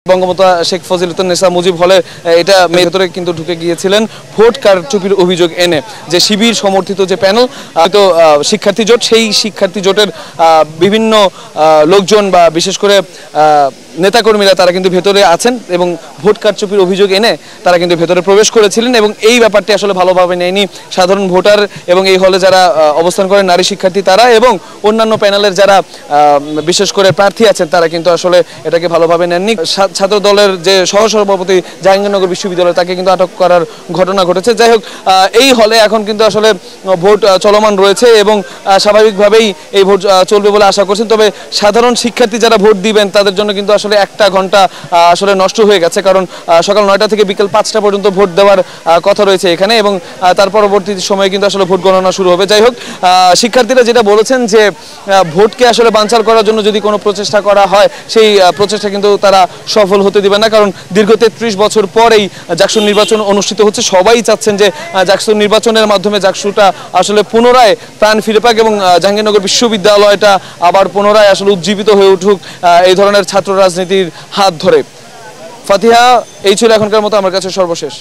বঙ্গমাতা শেখ ফজিলাতুন্নেসা মুজিব হলে এটা ভেতরে কিন্তু ঢুকে গিয়েছিলেন ভোট কারচুপির অভিযোগ এনে, যে শিবির সমর্থিত যে প্যানেল তো শিক্ষার্থী জোট, সেই শিক্ষার্থী জোটের বিভিন্ন লোকজন বা বিশেষ করে নেতাকর্মীরা তারা কিন্তু ভেতরে আছেন এবং ভোট কারচুপির অভিযোগ এনে তারা কিন্তু ভেতরে প্রবেশ করেছিলেন এবং এই ব্যাপারটি আসলে ভালোভাবে নেয়নি সাধারণ ভোটার এবং এই হলে যারা অবস্থান করেন নারী শিক্ষার্থী তারা এবং অন্যান্য প্যানেলের যারা বিশেষ করে প্রার্থী আছেন তারা কিন্তু আসলে এটাকে ভালোভাবে নেননি। ছাত্র দলের যে সহসভাপতি জাহাঙ্গীরনগর বিশ্ববিদ্যালয় তাকে কিন্তু আটক করার ঘটনা ঘটেছে। যাই হোক, এই হলে এখন কিন্তু আসলে ভোট চলমান রয়েছে এবং স্বাভাবিকভাবেই এই ভোট চলবে বলে আশা করছেন। তবে সাধারণ শিক্ষার্থী যারা ভোট দিবেন তাদের জন্য কিন্তু আসলে একটা ঘন্টা আসলে নষ্ট হয়ে গেছে, কারণ সকাল 9টা থেকে বিকেল 5টা পর্যন্ত ভোট দেওয়ার কথা রয়েছে এখানে এবং তার পরবর্তী সময়ে কিন্তু আসলে ভোট গণনা শুরু হবে। যাই হোক, শিক্ষার্থীরা যেটা বলেছেন যে ভোটকে আসলে বানচাল করার জন্য যদি কোনো প্রচেষ্টা করা হয় সেই প্রচেষ্টা কিন্তু তারা সফল হতে দিবেন না, কারণ দীর্ঘ 33 বছর পরেই জাকসু নির্বাচন অনুষ্ঠিত হচ্ছে। সবাই চাচ্ছেন যে জাকসু নির্বাচনের মাধ্যমে জাকসুটা আসলে পুনরায় প্রাণ ফিরে পাক এবং জাহাঙ্গীরনগর বিশ্ববিদ্যালয়টা আবার পুনরায় আসলে উজ্জীবিত হয়ে উঠুক এই ধরনের ছাত্র রাজনীতির হাত ধরে। ফাতিহা, এই ছিল এখনকার মতো আমার কাছে সর্বশেষ।